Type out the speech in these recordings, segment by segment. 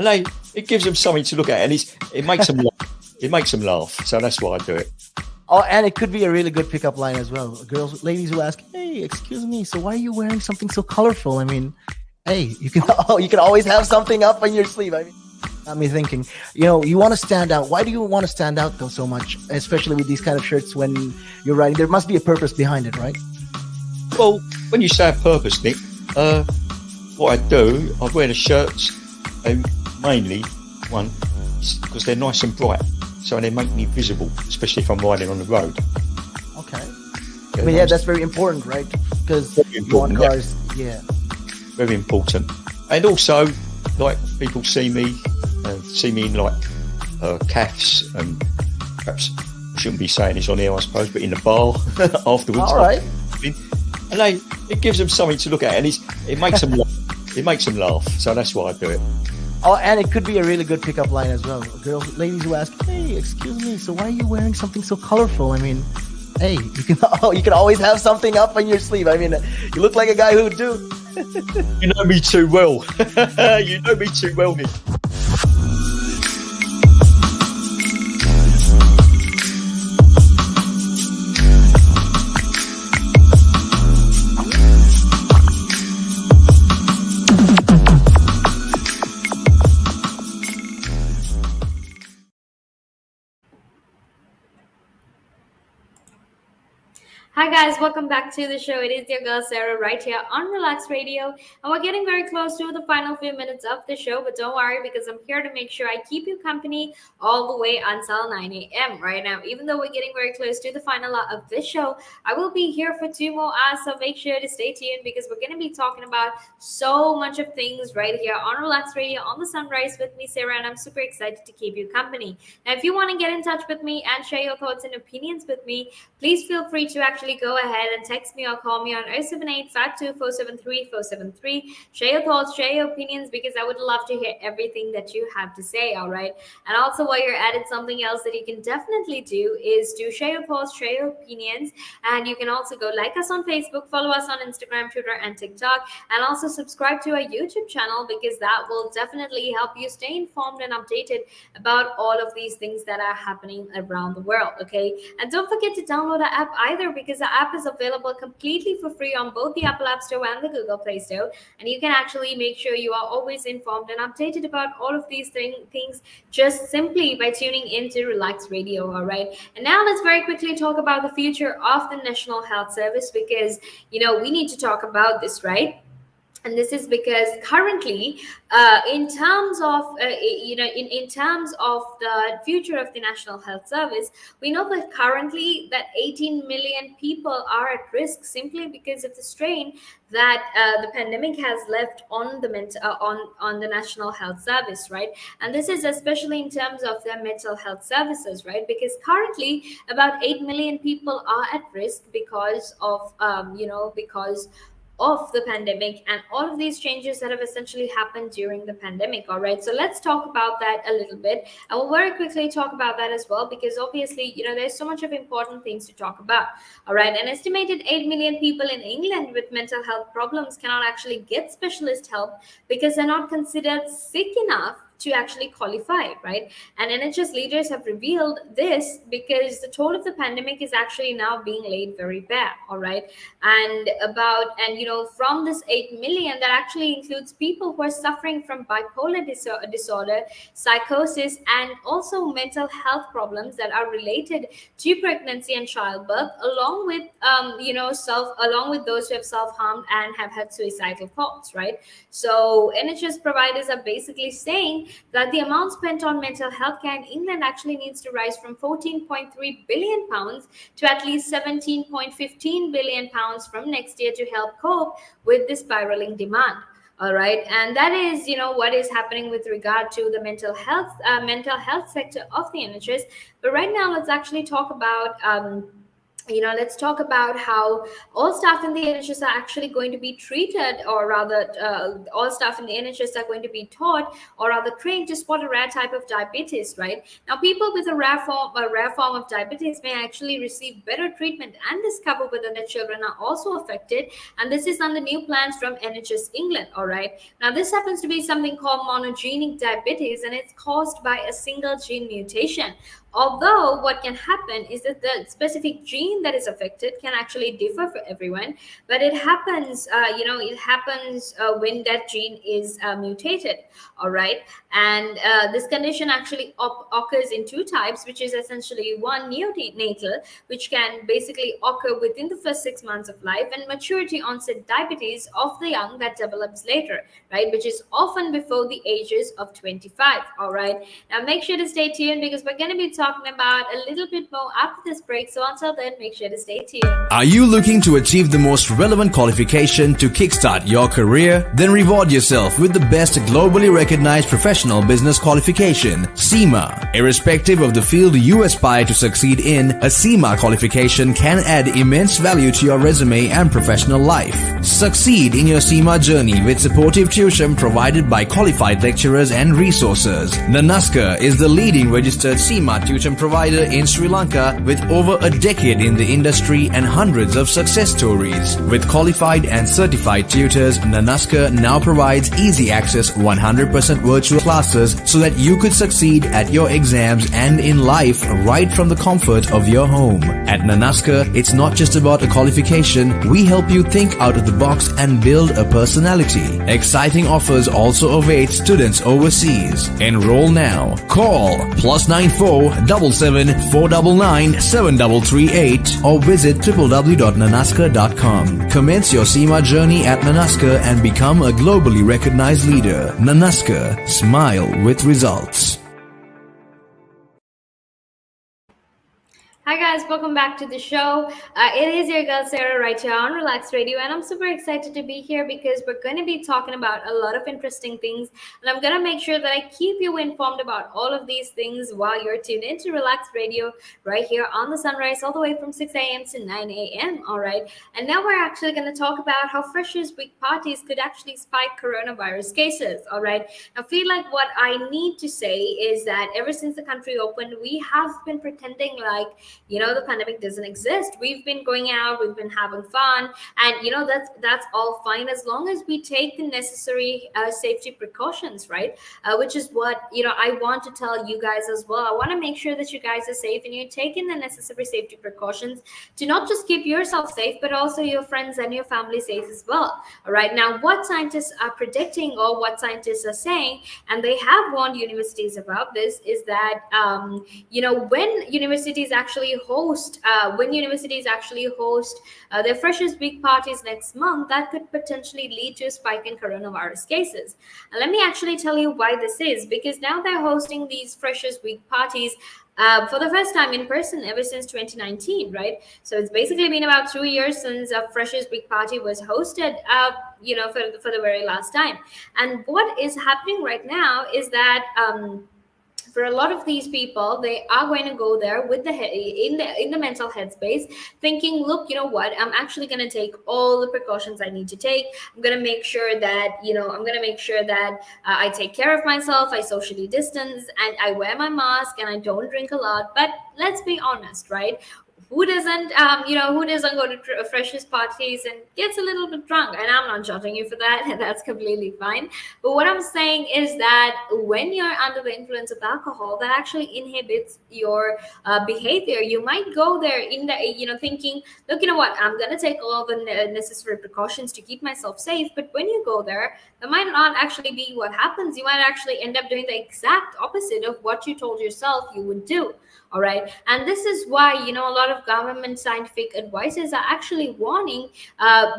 and it gives them something to look at, and it makes them laugh. It makes them laugh. So that's why I do it. Oh, and it could be a really good pickup line as well. Ladies who ask, "Hey, excuse me, so why are you wearing something so colorful?" I mean, hey, you can always have something up on your sleeve. I mean, got me thinking. You want to stand out. Why do you want to stand out though so much, especially with these kind of shirts when you're riding? There must be a purpose behind it, right? Well, when you say a purpose, Nick, what I do, I wear the shirts mainly because they're nice and bright, so they make me visible, especially if I'm riding on the road. Okay. I mean, yeah, that's very important, right? Because you want cars, yeah. Very important. And also, like, people see me in like cafes, and perhaps I shouldn't be saying this on here, I suppose, but in the bar afterwards. All right. And it gives them something to look at, and it makes them laugh. It makes them laugh. So that's why I do it. Oh, and it could be a really good pickup line as well. Ladies who ask, "Hey, excuse me, so why are you wearing something so colorful?" I mean, hey, you can always have something up on your sleeve. I mean, you look like a guy who would do. You know me too well. You know me too well, Nick. Hi guys, welcome back to the show. It is your girl Sarah right here on Relaks Radio, and we're getting very close to the final few minutes of the show, but don't worry because I'm here to make sure I keep you company all the way until 9 a.m. right now. Even though we're getting very close to the final of this show, I will be here for 2 more hours, so make sure to stay tuned because we're going to be talking about so much of things right here on Relaks Radio on the Sunrise with me, Sarah, and I'm super excited to keep you company. Now, if you want to get in touch with me and share your thoughts and opinions with me, please feel free to actually go ahead and text me or call me on 078-52-473-473. Share your thoughts, share your opinions, because I would love to hear everything that you have to say, all right? And also, while you're at it, something else that you can definitely do is to share your thoughts, share your opinions, and you can also go like us on Facebook, follow us on Instagram, Twitter, and TikTok, and also subscribe to our YouTube channel because that will definitely help you stay informed and updated about all of these things that are happening around the world, okay? And don't forget to download the app either, because the app is available completely for free on both the Apple App Store and the Google Play Store, and you can actually make sure you are always informed and updated about all of these things just simply by tuning into Relaks Radio, all right? And now let's very quickly talk about the future of the National Health Service, because we need to talk about this, right? And this is because currently, in terms of in terms of the future of the National Health Service, we know that currently that 18 million people are at risk simply because of the strain that the pandemic has left on the on the National Health Service, right? And this is especially in terms of their mental health services, right? Because currently about 8 million people are at risk because of because of the pandemic and all of these changes that have essentially happened during the pandemic. All right, so let's talk about that a little bit, and we'll very quickly talk about that as well, because obviously there's so much of important things to talk about. All right, an estimated 8 million people in England with mental health problems cannot actually get specialist help because they're not considered sick enough to actually qualify, right? And NHS leaders have revealed this because the toll of the pandemic is actually now being laid very bare, all right? And from this 8 million, that actually includes people who are suffering from bipolar disorder, psychosis, and also mental health problems that are related to pregnancy and childbirth, along with those who have self-harmed and have had suicidal thoughts, right? So NHS providers are basically saying that the amount spent on mental health care in England actually needs to rise from 14.3 billion pounds to at least 17.15 billion pounds from next year to help cope with the spiraling demand. All right, and that is what is happening with regard to the mental health sector of the NHS. But right now, let's actually talk about let's talk about how all staff in the NHS are actually going to be treated, or rather, all staff in the NHS are going to be taught, or rather trained to spot a rare type of diabetes. Right now, people with a rare form of diabetes may actually receive better treatment and discover whether their children are also affected. And this is on the new plans from NHS England. All right. Now, this happens to be something called monogenic diabetes, and it's caused by a single gene mutation. Although what can happen is that the specific gene that is affected can actually differ for everyone, but it happens when that gene is mutated. All right. And this condition actually occurs in two types, which is essentially one neonatal, which can basically occur within the first 6 months of life, and maturity onset diabetes of the young that develops later, right, which is often before the ages of 25. All right. Now make sure to stay tuned, because we're going to be talking about a little bit more after this break. So until then, make sure to stay tuned. Are you looking to achieve the most relevant qualification to kickstart your career? Then reward yourself with the best globally recognized professional business qualification, CIMA. Irrespective of the field you aspire to succeed in, a CIMA qualification can add immense value to your resume and professional life. Succeed in your CIMA journey with supportive tuition provided by qualified lecturers and resources. Nanaska is the leading registered CIMA tuition provider in Sri Lanka, with over a decade in the industry and hundreds of success stories. With qualified and certified tutors, Nanaska now provides easy access 100% virtual classes so that you could succeed at your exams and in life right from the comfort of your home. At Nanaska, it's not just about a qualification. We help you think out of the box and build a personality. Exciting offers also await students overseas. Enroll now. Call +94 77 499 7338 or visit www.nanaska.com. Commence your CIMA journey at Nanaska and become a globally recognized leader. Nanaska, smile with results. Hi guys, welcome back to the show. It is your girl Sarah right here on Relaks Radio, and I'm super excited to be here because we're going to be talking about a lot of interesting things, and I'm going to make sure that I keep you informed about all of these things while you're tuned into Relaks Radio right here on the Sunrise, all the way from 6 a.m. to 9 a.m. All right, and now we're actually going to talk about how Freshers Week parties could actually spike coronavirus cases. All right, I feel like what I need to say is that ever since the country opened, we have been pretending like the pandemic doesn't exist. We've been going out, we've been having fun, and that's all fine as long as we take the necessary safety precautions, right? Which is what I want to tell you guys as well. I want to make sure that you guys are safe and you're taking the necessary safety precautions to not just keep yourself safe, but also your friends and your family safe as well. All right. Now, what scientists are predicting, or what scientists are saying, and they have warned universities about this, is that when universities actually host their Freshers Week parties next month, that could potentially lead to a spike in coronavirus cases. And let me actually tell you why this is, because now they're hosting these Freshers Week parties for the first time in person ever since 2019, right? So it's basically been about 2 years since a Freshers Week party was hosted, for the very last time. And what is happening right now is that for a lot of these people, they are going to go there with in the mental headspace, thinking, look, you know what, I'm actually going to take all the precautions I need to take. I'm going to make sure that I take care of myself, I socially distance, and I wear my mask, and I don't drink a lot. But let's be honest, right? Who doesn't go to freshers parties and gets a little bit drunk? And I'm not judging you for that. That's completely fine. But what I'm saying is that when you're under the influence of alcohol, that actually inhibits your behavior. You might go there thinking, look, you know what, I'm going to take all the necessary precautions to keep myself safe. But when you go there, that might not actually be what happens. You might actually end up doing the exact opposite of what you told yourself you would do. All right. And this is why, a lot of government scientific advisors are actually warning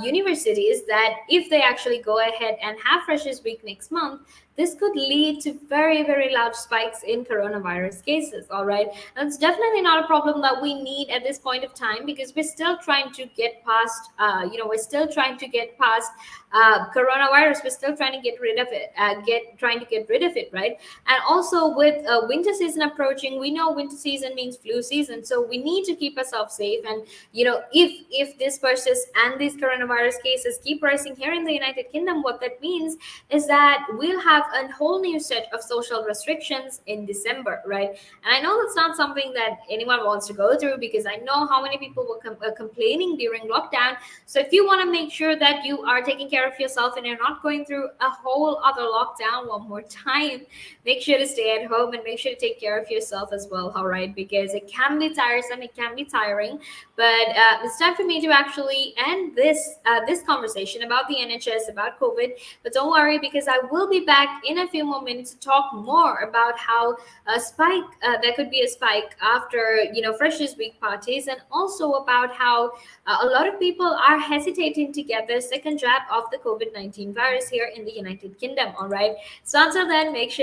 universities that if they actually go ahead and have Freshers Week next month, this could lead to very, very large spikes in coronavirus cases. All right. And it's definitely not a problem that we need at this point of time, because we're still trying to get past, we're still trying to get past coronavirus. We're still trying to get rid of it, trying to get rid of it, right? And also with winter season approaching, we know winter season means flu season. So we need to keep ourselves safe. And, if this persists and these coronavirus cases keep rising here in the United Kingdom, what that means is that we'll have a whole new set of social restrictions in December, right? And I know that's not something that anyone wants to go through, because I know how many people were complaining during lockdown. So if you want to make sure that you are taking care of yourself and you're not going through a whole other lockdown one more time, make sure to stay at home and make sure to take care of yourself as well. All right, because it can be tiresome, it can be tiring. But it's time for me to actually end this conversation about the NHS, about COVID. But don't worry, because I will be back in a few more minutes to talk more about how a spike there could be a spike after Freshers Week parties, and also about how a lot of people are hesitating to get their second jab of the COVID-19 virus here in the United Kingdom. All right, so until then, make sure to